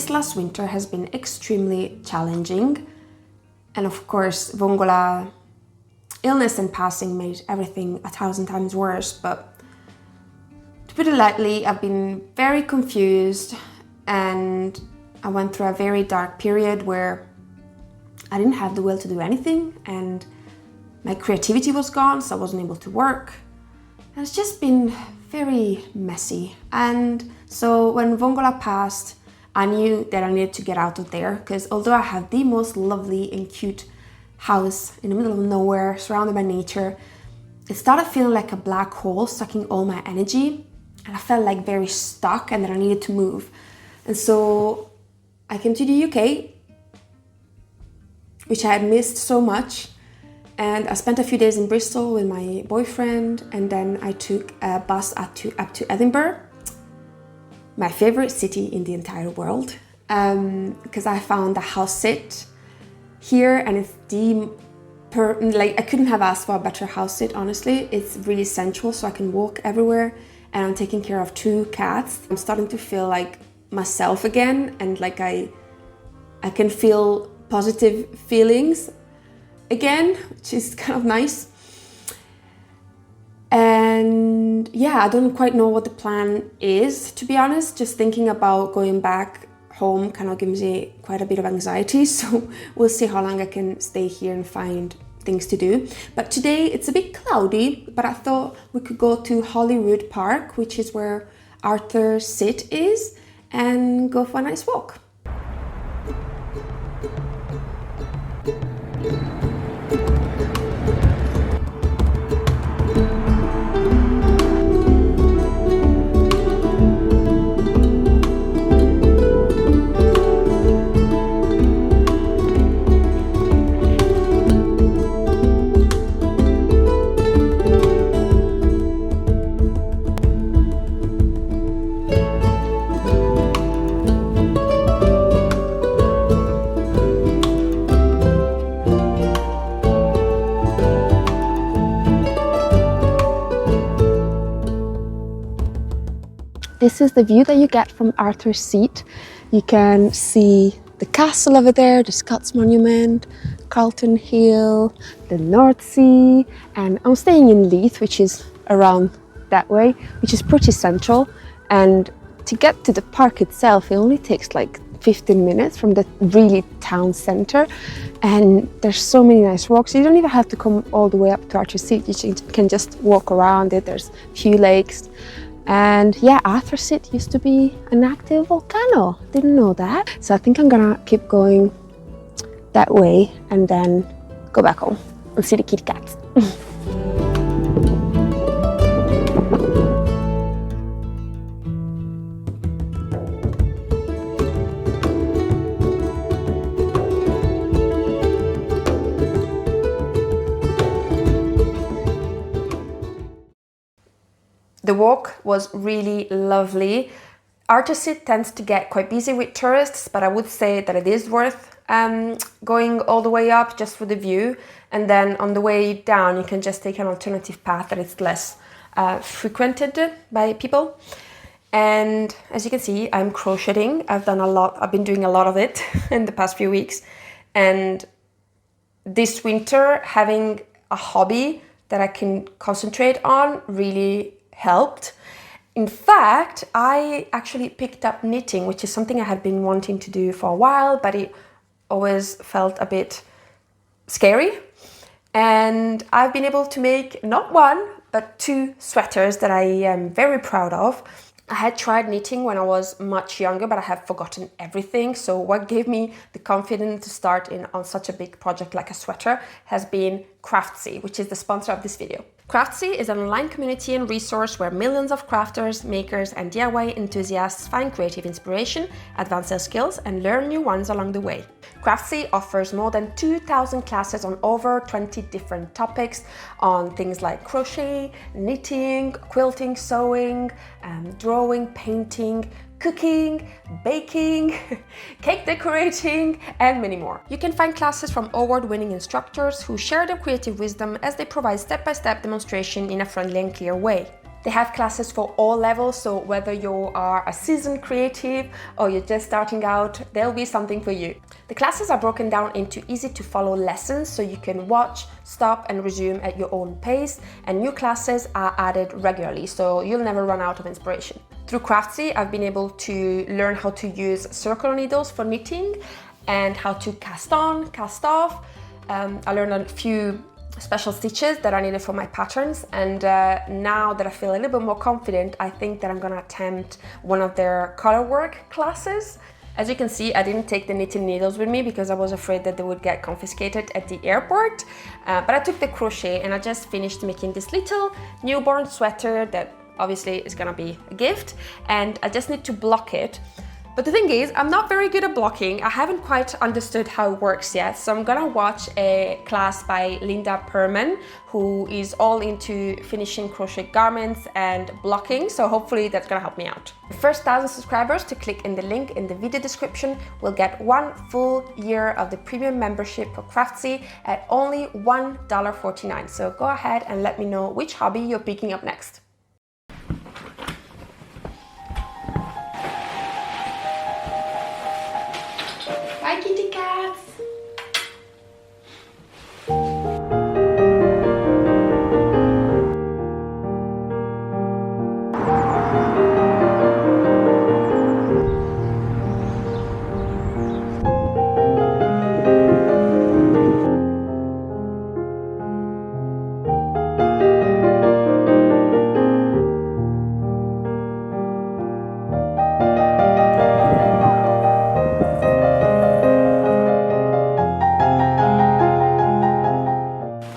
this last winter has been extremely challenging. And of course, Vongola illness and passing made everything 1,000 times worse. But to put it lightly, I've been very confused and I went through a very dark period where I didn't have the will to do anything and my creativity was gone, so I wasn't able to work. And it's just been very messy. And so when Vongola passed, I knew that I needed to get out of there, because although I have the most lovely and cute house in the middle of nowhere, surrounded by nature, it started feeling like a black hole sucking all my energy. And I felt like very stuck and that I needed to move. And so I came to the UK, which I had missed so much. And I spent a few days in Bristol with my boyfriend, and then I took a bus up to Edinburgh, my favorite city in the entire world, because I found a house sit here, and it's I couldn't have asked for a better house sit, honestly. It's really central, so I can walk everywhere, and I'm taking care of 2 cats. I'm starting to feel like myself again, and like I can feel positive feelings again, which is kind of nice. And yeah, I don't quite know what the plan is, to be honest. Just thinking about going back home kind of gives me quite a bit of anxiety, so we'll see how long I can stay here and find things to do. But today it's a bit cloudy, but I thought we could go to Holyrood Park, which is where Arthur's Seat is, and go for a nice walk. This is the view that you get from Arthur's Seat. You can see the castle over there, the Scots Monument, Carlton Hill, the North Sea, and I'm staying in Leith, which is around that way, which is pretty central. And to get to the park itself, it only takes like 15 minutes from the really town center, and there's so many nice walks. You don't even have to come all the way up to Arthur's Seat. You can just walk around it. There's a few lakes. And yeah, Arthur's Seat used to be an active volcano. Didn't know that. So I think I'm gonna keep going that way and then go back home and see the kitty cats. The walk was really lovely. Arthur's Seat tends to get quite busy with tourists, but I would say that it is worth going all the way up just for the view. And then on the way down, you can just take an alternative path that is less frequented by people. And as you can see, I'm crocheting. I've been doing a lot of it in the past few weeks. And this winter, having a hobby that I can concentrate on really helped. In fact, I actually picked up knitting, which is something I had been wanting to do for a while, but it always felt a bit scary. And I've been able to make not 1, but 2 sweaters that I am very proud of. I had tried knitting when I was much younger, but I have forgotten everything. So what gave me the confidence to start on such a big project like a sweater has been Craftsy, which is the sponsor of this video. Craftsy is an online community and resource where millions of crafters, makers, and DIY enthusiasts find creative inspiration, advance their skills, and learn new ones along the way. Craftsy offers more than 2,000 classes on over 20 different topics on things like crochet, knitting, quilting, sewing, drawing, painting, cooking, baking, cake decorating, and many more. You can find classes from award-winning instructors who share their creative wisdom as they provide step-by-step demonstration in a friendly and clear way. They have classes for all levels, so whether you are a seasoned creative or you're just starting out, there'll be something for you. The classes are broken down into easy to follow lessons, so you can watch, stop and resume at your own pace, and new classes are added regularly, so you'll never run out of inspiration. Through Craftsy, I've been able to learn how to use circular needles for knitting and how to cast on, cast off. I learned a few special stitches that are needed for my patterns, and now that I feel a little bit more confident, I think that I'm gonna attempt one of their color work classes. As you can see, I didn't take the knitting needles with me because I was afraid that they would get confiscated at the airport, but I took the crochet and I just finished making this little newborn sweater that obviously is gonna be a gift, and I just need to block it. But the thing is, I'm not very good at blocking. I haven't quite understood how it works yet, so I'm gonna watch a class by Linda Perman, who is all into finishing crochet garments and blocking, so hopefully that's gonna help me out. The first 1,000 subscribers to click in the link in the video description will get 1 full year of the premium membership for Craftsy at only $1.49. So go ahead and let me know which hobby you're picking up next. Bye, kitty cats!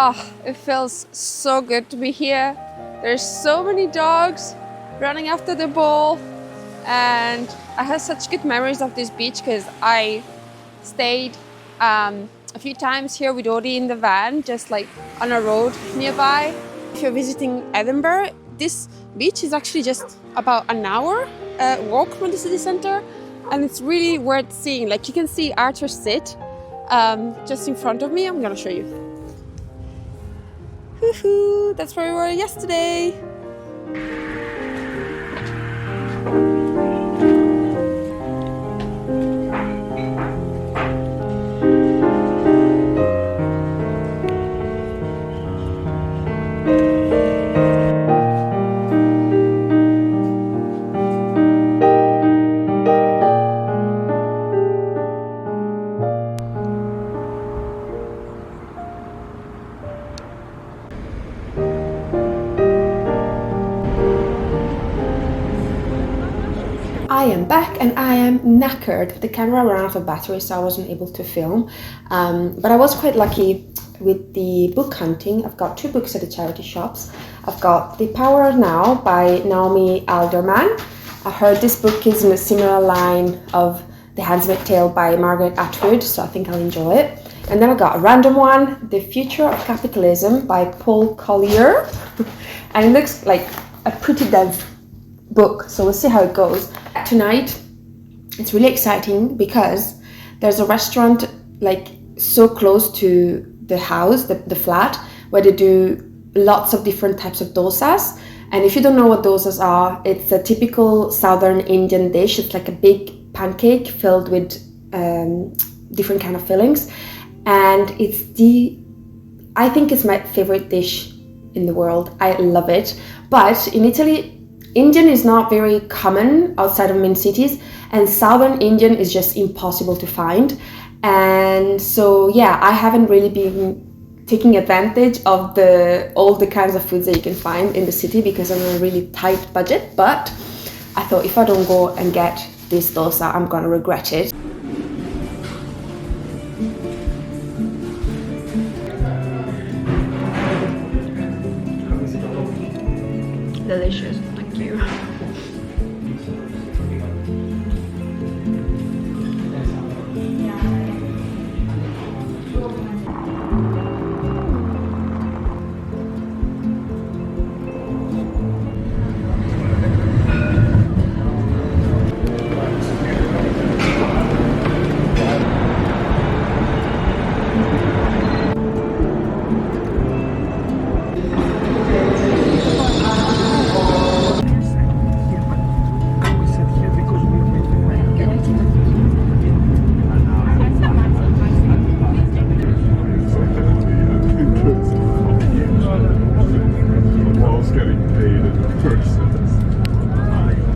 Oh, it feels so good to be here. There's so many dogs running after the ball, and I have such good memories of this beach because I stayed a few times here with Odie in the van, just like on a road nearby. If you're visiting Edinburgh, this beach is actually just about an hour walk from the city centre, and it's really worth seeing. Like, you can see Arthur sit just in front of me. I'm gonna show you. Woohoo! That's where we were yesterday. I am back and I am knackered. The camera ran out of battery, so I wasn't able to film. But I was quite lucky with the book hunting. I've got 2 books at the charity shops. I've got The Power Now by Naomi Alderman. I heard this book is in a similar line of The Handmaid's Tale by Margaret Atwood, so I think I'll enjoy it. And then I got a random one, The Future of Capitalism by Paul Collier. And it looks like a pretty dense book, so we'll see how it goes. Tonight, it's really exciting because there's a restaurant like so close to the house, the flat, where they do lots of different types of dosas. And if you don't know what dosas are, it's a typical southern Indian dish. It's like a big pancake filled with different kind of fillings, and I think it's my favorite dish in the world. I love it. But in Italy, Indian is not very common outside of main cities, and southern Indian is just impossible to find. And so yeah, I haven't really been taking advantage of all the kinds of foods that you can find in the city because I'm on a really tight budget. But I thought if I don't go and get this dosa, I'm gonna regret it. Delicious, thank you.